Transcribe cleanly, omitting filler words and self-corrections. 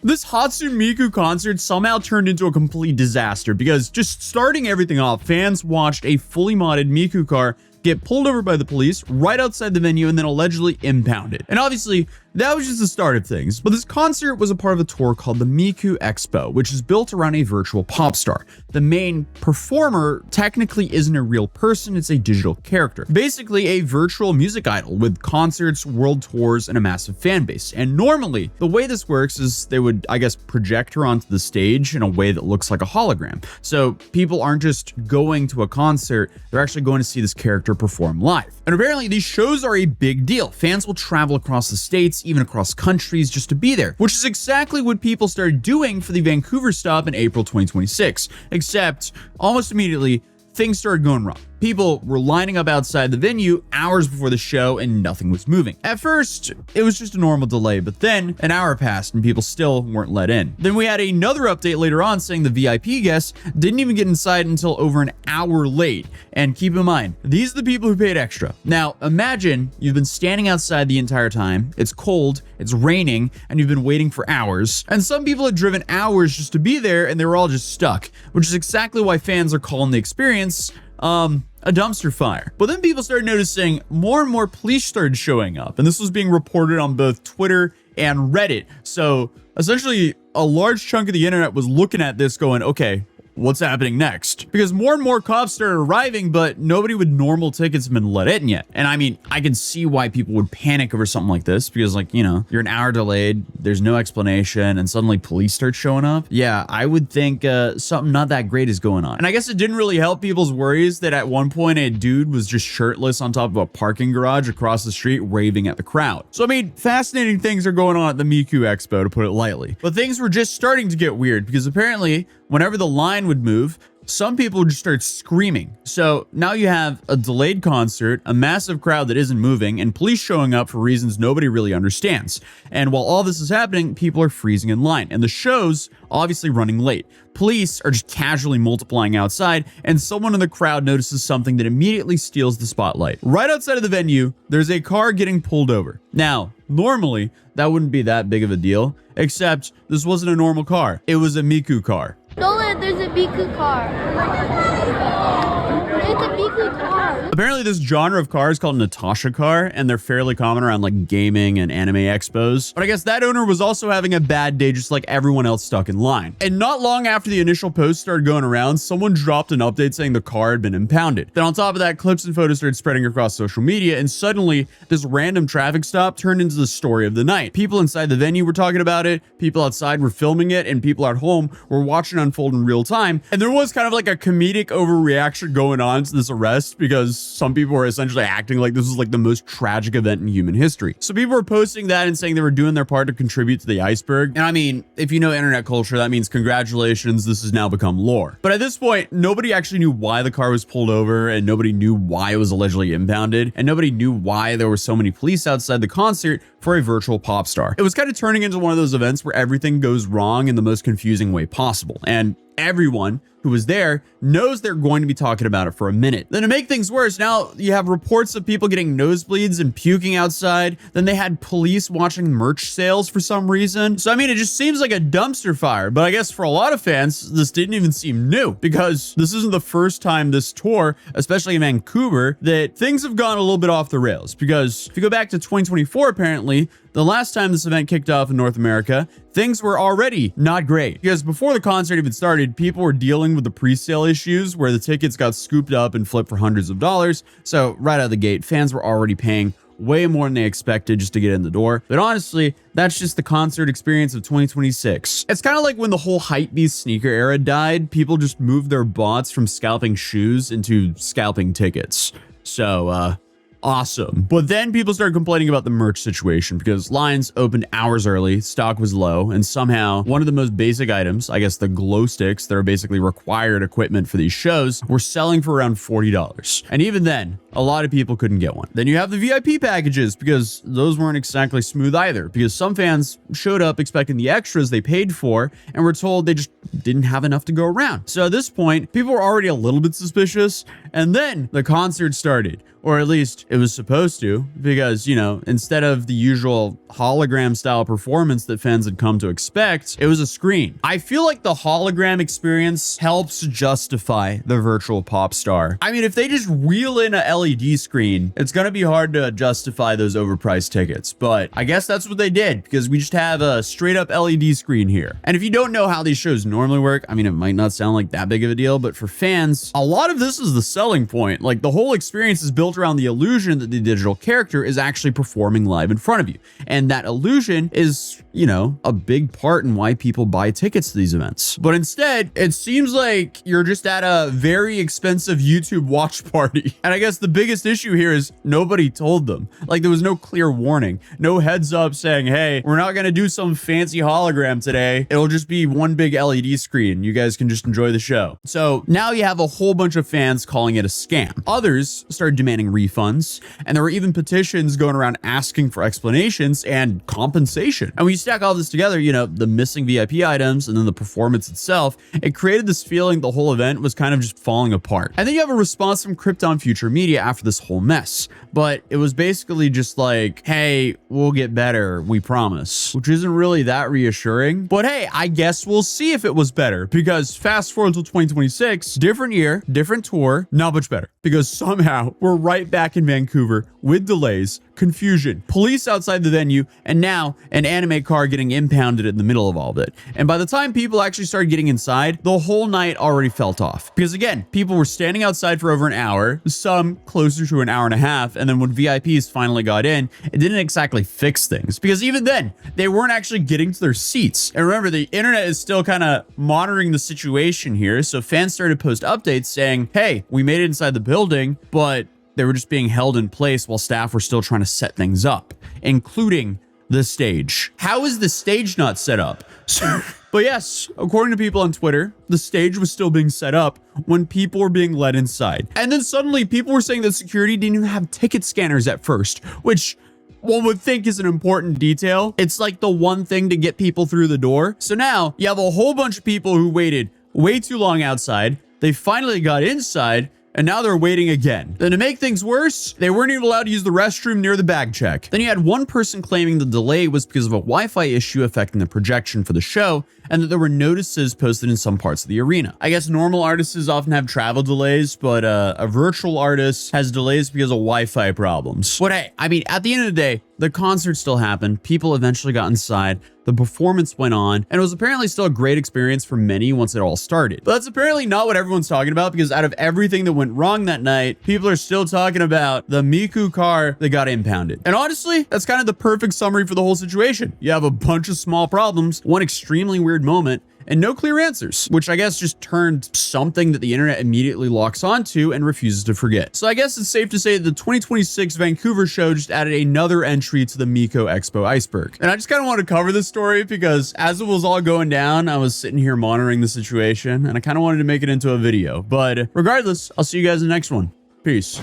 This Hatsune Miku concert somehow turned into a complete disaster because just starting everything off, fans watched a fully modded Miku car get pulled over by the police right outside the venue and then allegedly impounded. And obviously, that was just the start of things, but this concert was a part of a tour called the Miku Expo, which is built around a virtual pop star. The main performer technically isn't a real person, it's a digital character. Basically a virtual music idol with concerts, world tours, and a massive fan base. And normally, the way this works is they would, I guess, project her onto the stage in a way that looks like a hologram. So people aren't just going to a concert, they're actually going to see this character perform live. And apparently these shows are a big deal. Fans will travel across the states, even across countries, just to be there, which is exactly what people started doing for the Vancouver stop in April 2026. Except almost immediately, things started going wrong. People were lining up outside the venue hours before the show and nothing was moving. At first, it was just a normal delay, but then an hour passed and people still weren't let in. Then we had another update later on saying the VIP guests didn't even get inside until over an hour late. And keep in mind, these are the people who paid extra. Now, imagine you've been standing outside the entire time, it's cold, it's raining, and you've been waiting for hours. And some people had driven hours just to be there and they were all just stuck, which is exactly why fans are calling the experience a dumpster fire. But then people started noticing more and more police started showing up, and this was being reported on both Twitter and Reddit. So essentially a large chunk of the internet was looking at this going, okay, what's happening next? Because more and more cops started arriving, but nobody with normal tickets have been let in yet. And I mean, I can see why people would panic over something like this because, like, you know, you're an hour delayed, there's no explanation, and suddenly police start showing up. Yeah, I would think something not that great is going on. And I guess it didn't really help people's worries that at one point a dude was just shirtless on top of a parking garage across the street waving at the crowd. So I mean, fascinating things are going on at the Miku Expo, to put it lightly. But things were just starting to get weird because apparently whenever the line would move, some people would just start screaming. So now you have a delayed concert, a massive crowd that isn't moving, and police showing up for reasons nobody really understands. And while all this is happening, people are freezing in line, and the show's obviously running late. Police are just casually multiplying outside, and someone in the crowd notices something that immediately steals the spotlight. Right outside of the venue, there's a car getting pulled over. Now, normally, that wouldn't be that big of a deal, except this wasn't a normal car. It was a Miku car. Nolan, there's a Miku car. It's a Miku car. Apparently this genre of car is called Natasha car, and they're fairly common around like gaming and anime expos. But I guess that owner was also having a bad day just like everyone else stuck in line. And not long after the initial post started going around, someone dropped an update saying the car had been impounded. Then on top of that, clips and photos started spreading across social media, and suddenly this random traffic stop turned into the story of the night. People inside the venue were talking about it, people outside were filming it, and people at home were watching it unfold in real time. And there was kind of like a comedic overreaction going on to this arrest because some people were essentially acting like this was like the most tragic event in human history. So people were posting that and saying they were doing their part to contribute to the iceberg. And I mean, if you know internet culture, that means congratulations, this has now become lore. But at this point, nobody actually knew why the car was pulled over, and nobody knew why it was allegedly impounded, and nobody knew why there were so many police outside the concert for a virtual pop star. It was kind of turning into one of those events where everything goes wrong in the most confusing way possible. And everyone who was there knows they're going to be talking about it for a minute. Then to make things worse, now you have reports of people getting nosebleeds and puking outside. Then they had police watching merch sales for some reason. So I mean, it just seems like a dumpster fire. But I guess for a lot of fans, this didn't even seem new because this isn't the first time this tour, especially in Vancouver, that things have gone a little bit off the rails. Because if you go back to 2024, apparently, the last time this event kicked off in North America, things were already not great. Because before the concert even started, people were dealing with the pre-sale issues where the tickets got scooped up and flipped for hundreds of dollars. So right out of the gate, fans were already paying way more than they expected just to get in the door. But honestly, that's just the concert experience of 2026. It's kind of like when the whole hypebeast sneaker era died, people just moved their bots from scalping shoes into scalping tickets. So, awesome. But then people started complaining about the merch situation because lines opened hours early, stock was low, and somehow one of the most basic items, I guess the glow sticks that are basically required equipment for these shows, were selling for around $40. And even then, a lot of people couldn't get one. Then you have the VIP packages because those weren't exactly smooth either because some fans showed up expecting the extras they paid for and were told they just didn't have enough to go around. So at this point, people were already a little bit suspicious, And then the concert started, or at least it was supposed to, because, you know, instead of the usual hologram style performance that fans had come to expect, it was a screen. I feel like the hologram experience helps justify the virtual pop star. I mean, if they just wheel in a LED screen, it's gonna be hard to justify those overpriced tickets, but I guess that's what they did, because we just have a straight up LED screen here. And if you don't know how these shows normally work, I mean, it might not sound like that big of a deal, but for fans, a lot of this is the selling point. Like, the whole experience is built around the illusion that the digital character is actually performing live in front of you. And that illusion is, you know, a big part in why people buy tickets to these events. But instead, it seems like you're just at a very expensive YouTube watch party. And I guess the biggest issue here is nobody told them. Like, there was no clear warning, no heads up saying, hey, we're not gonna do some fancy hologram today. It'll just be one big LED screen. You guys can just enjoy the show. So now you have a whole bunch of fans calling it a scam. Others started demanding refunds, and there were even petitions going around asking for explanations and compensation. And when you stack all this together, you know, the missing VIP items and then the performance itself, it created this feeling the whole event was kind of just falling apart. And then you have a response from Krypton Future Media after this whole mess, but it was basically just like, hey, we'll get better, we promise, which isn't really that reassuring. But hey, I guess we'll see if it was better, because fast forward to 2026, different year, different tour, not much better, because somehow we're right back in Vancouver with delays, confusion, police outside the venue, and now an anime car getting impounded in the middle of all of it. And by the time people actually started getting inside, the whole night already felt off. Because again, people were standing outside for over an hour, some closer to an hour and a half, and then when VIPs finally got in, it didn't exactly fix things. Because even then, they weren't actually getting to their seats. And remember, the internet is still kind of monitoring the situation here, so fans started to post updates saying, hey, we made it inside the building, but they were just being held in place while staff were still trying to set things up, including the stage. How is the stage not set up? But yes, according to people on Twitter, the stage was still being set up when people were being led inside. And then suddenly people were saying that security didn't even have ticket scanners at first, which one would think is an important detail. It's like the one thing to get people through the door. So now you have a whole bunch of people who waited way too long outside. They finally got inside, and now they're waiting again. Then to make things worse, they weren't even allowed to use the restroom near the bag check. Then you had one person claiming the delay was because of a Wi-Fi issue affecting the projection for the show, and that there were notices posted in some parts of the arena. I guess normal artists often have travel delays, but a virtual artist has delays because of Wi-Fi problems. But hey, I mean, at the end of the day, the concert still happened. People eventually got inside. The performance went on, and it was apparently still a great experience for many once it all started. But that's apparently not what everyone's talking about, because out of everything that went wrong that night, people are still talking about the Miku car that got impounded. And honestly, that's kind of the perfect summary for the whole situation. You have a bunch of small problems, one extremely weird moment, and no clear answers, which I guess just turned something that the internet immediately locks onto and refuses to forget. So I guess it's safe to say that the 2026 Vancouver show just added another entry to the Miku Expo iceberg. And I just kind of want to cover this story because as it was all going down, I was sitting here monitoring the situation, and I kind of wanted to make it into a video. But regardless, I'll see you guys in the next one. Peace.